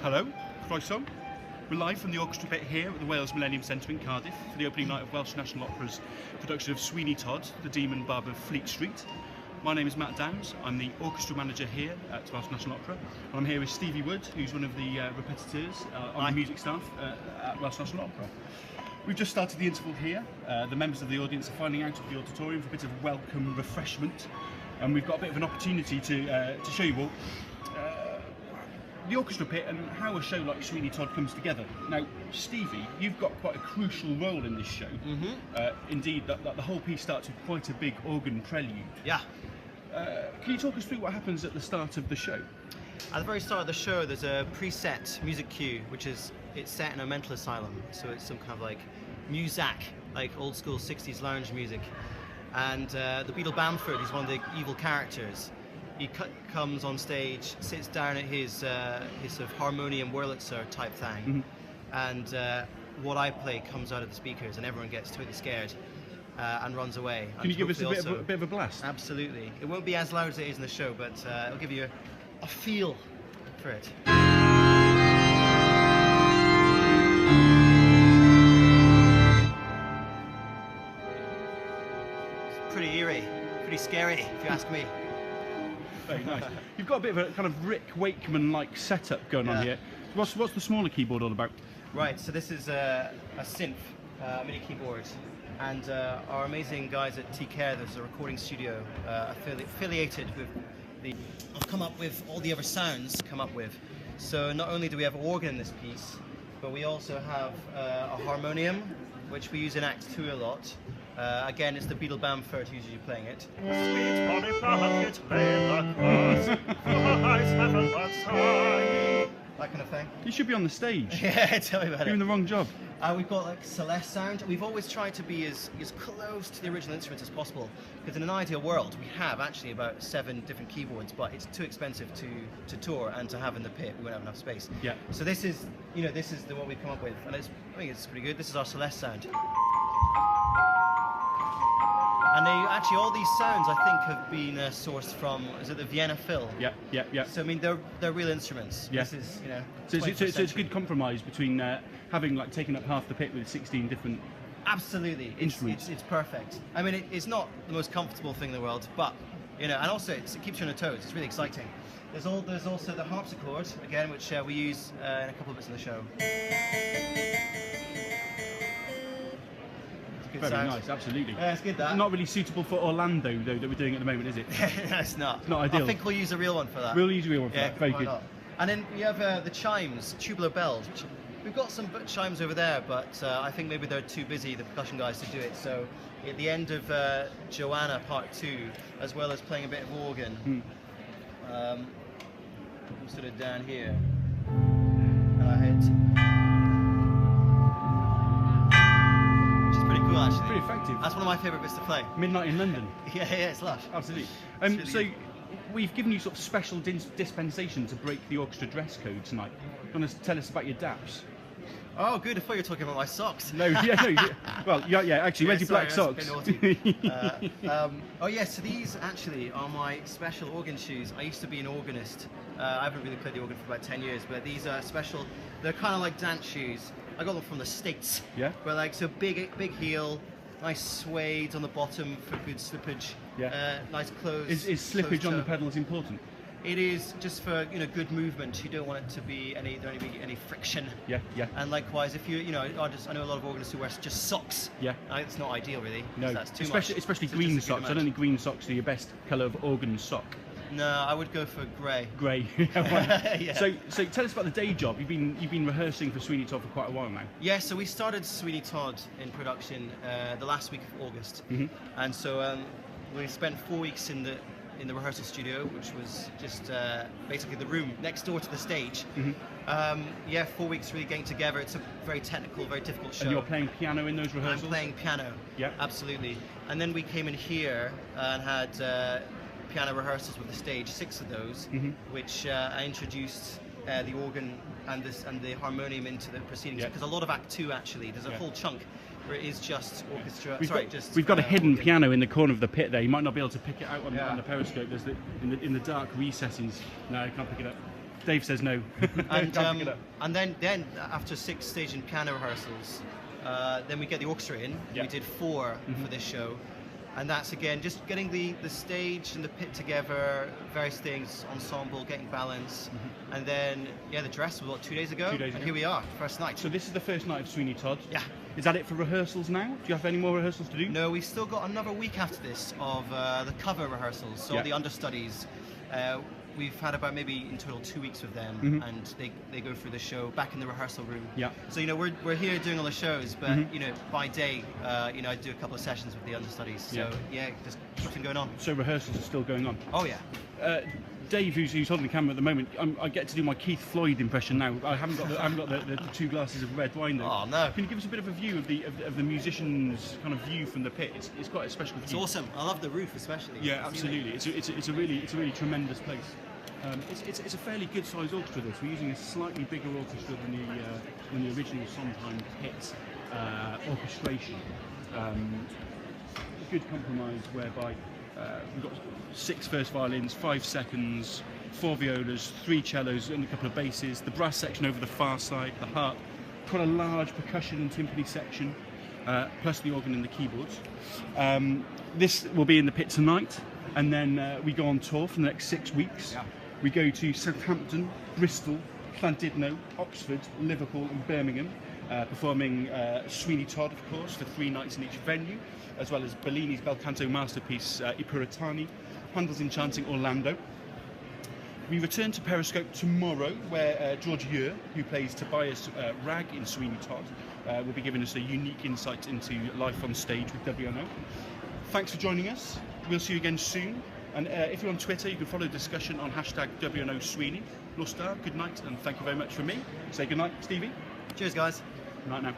Hello, Croeso. We're live from the orchestra pit here at the Wales Millennium Centre in Cardiff for the opening night of Welsh National Opera's production of Sweeney Todd, the Demon Barber of Fleet Street. My name is Matt Downs. I'm the orchestra manager here at Welsh National Opera. And I'm here with Stevie Wood, who's one of the repetiteurs on the music staff at Welsh National Opera. We've just started the interval here. The members of the audience are filing out of the auditorium for a bit of welcome refreshment. And we've got a bit of an opportunity to show you all the orchestra pit and how a show like Sweeney Todd comes together. Now, Stevie, you've got quite a crucial role in this show. Indeed, the whole piece starts with quite a big organ prelude. Yeah. Can you talk us through what happens at the start of the show? At the very start of the show, there's a preset music cue, which is it's set in a mental asylum, so it's some kind of like muzak, like old school 60s lounge music. And the Beadle Bamford, he's one of the evil characters. He comes on stage, sits down at his sort of harmonium Wurlitzer type thing, and what I play comes out of the speakers, and everyone gets totally scared and runs away. Can you give us a bit of a blast? Absolutely. It won't be as loud as it is in the show, but it'll give you a feel for it. It's pretty eerie, pretty scary, if you ask me. Very nice. You've got a bit of a kind of Rick Wakeman-like setup going on here. What's the smaller keyboard all about? Right, so this is a synth, MIDI keyboard, and our amazing guys at T-Care, there's a recording studio affiliated with the... I've come up with all the other sounds So not only do we have organ in this piece, but we also have a harmonium, which we use in Act 2 a lot. Again, it's the Beadle Bamford who's usually playing it. Sweet Bonnie Blanket, play the cross, eyes heaven but sigh. That kind of thing. You should be on the stage. Yeah, tell me about You're doing the wrong job. We've got like Celeste sound. We've always tried to be as close to the original instruments as possible, because in an ideal world we have actually about 7 different keyboards, but it's too expensive to tour and to have in the pit. We won't have enough space. Yeah. So this is what we've come up with, and I think it's pretty good. This is our Celeste sound. And actually, all these sounds, I think, have been sourced from, is it the Vienna Phil? Yeah. So, I mean, they're real instruments. Yeah. This is, So it's a good compromise between having like taken up half the pit with 16 different instruments. It's perfect. I mean, it's not the most comfortable thing in the world, but, and also it keeps you on your toes. It's really exciting. There's also the harpsichord, again, which we use in a couple of bits of the show. Very nice, absolutely. Yeah, it's good, that. Not really suitable for Orlando, though, that we're doing at the moment, is it? No, it's not. It's not ideal. I think we'll use a real one for that. We'll use a real one for that. Very good. Not? And then we have the chimes, tubular bells, which we've got some chimes over there, but I think maybe they're too busy, the percussion guys, to do it. So at the end of Joanna Part 2, as well as playing a bit of organ, I'm sort of down here, and I hit. Actually. Pretty effective. That's one of my favourite bits to play. Midnight in London. Yeah, it's lush. Absolutely. Really so good. we've given you sort of special dispensation to break the orchestra dress code tonight. You want to tell us about your daps? Oh, good. I thought you were talking about my socks. No, well, yeah. Actually, where's your black socks? Oh yeah, so these actually are my special organ shoes. I used to be an organist. I haven't really played the organ for about 10 years, but these are special. They're kind of like dance shoes. I got them from the States. Yeah. But like, so big heel, nice suede on the bottom for good slippage. Yeah. Nice clothes. Is slippage on the pedals important? It is, just for good movement. You don't want it to be any friction. Yeah. And likewise, if I know a lot of organists who wear just socks. Yeah. It's not ideal, really. No, that's too especially much. green socks. I don't think green socks are your best colour of organ sock. No, I would go for grey. Grey. Yeah. So tell us about the day job. You've been rehearsing for Sweeney Todd for quite a while now. Yeah, so we started Sweeney Todd in production the last week of August, and so we spent 4 weeks in the rehearsal studio, which was just basically the room next door to the stage. 4 weeks really getting together. It's a very technical, very difficult show. And you're playing piano in those rehearsals? I'm playing piano. Yeah, absolutely. And then we came in here and had piano rehearsals with the stage, 6 of those, which I introduced the organ and the harmonium into the proceedings, because a lot of Act 2 actually, there's a whole chunk where it is just orchestra. We've got a hidden piano in the corner of the pit there. You might not be able to pick it out on the Periscope. There's in the dark recesses. No, I can't pick it up. Dave says no. And, Can't pick it up. and then after 6 stage and piano rehearsals, then we get the orchestra in. Yeah. We did 4 for this show. And that's again just getting the stage and the pit together, various things, ensemble, getting balance, and then the dress was 2 days ago. 2 days and ago. here we are, first night. So this is the first night of Sweeney Todd. Yeah. Is that it for rehearsals now? Do you have any more rehearsals to do? No, we've still got another week after this of the cover rehearsals, so Yeah. the understudies. We've had about maybe in total 2 weeks with them, and they go through the show back in the rehearsal room. Yeah. So we're here doing all the shows, but by day, I do a couple of sessions with the understudies. So just keeps going on. So rehearsals are still going on. Oh yeah. Dave, who's holding the camera at the moment, I get to do my Keith Floyd impression now. I haven't got the 2 glasses of red wine though. Oh no. Can you give us a bit of a view of the musicians' kind of view from the pit? It's quite a special view. It's awesome. I love the roof especially. Yeah, absolutely. It's a really tremendous place. It's a fairly good sized orchestra. This we're using a slightly bigger orchestra than the original Sondheim pit orchestration. A good compromise whereby we've got 6 first violins, 5 seconds, 4 violas, 3 cellos, and a couple of basses. The brass section over the far side, the harp, quite a large percussion and timpani section, plus the organ and the keyboards. This will be in the pit tonight, and then we go on tour for the next 6 weeks. Yeah. We go to Southampton, Bristol, Llandudno, Oxford, Liverpool and Birmingham, performing Sweeney Todd, of course, for 3 nights in each venue, as well as Bellini's bel canto masterpiece I Puritani, Handel's Enchanting Orlando. We return to Periscope tomorrow, where George Ure, who plays Tobias Rag in Sweeney Todd, will be giving us a unique insight into life on stage with WNO. Thanks for joining us. We'll see you again soon. And if you're on Twitter, you can follow the discussion on hashtag WNO Sweeney. Nostar, good night, and thank you very much from me. Say good night, Stevie. Cheers, guys. Good night now.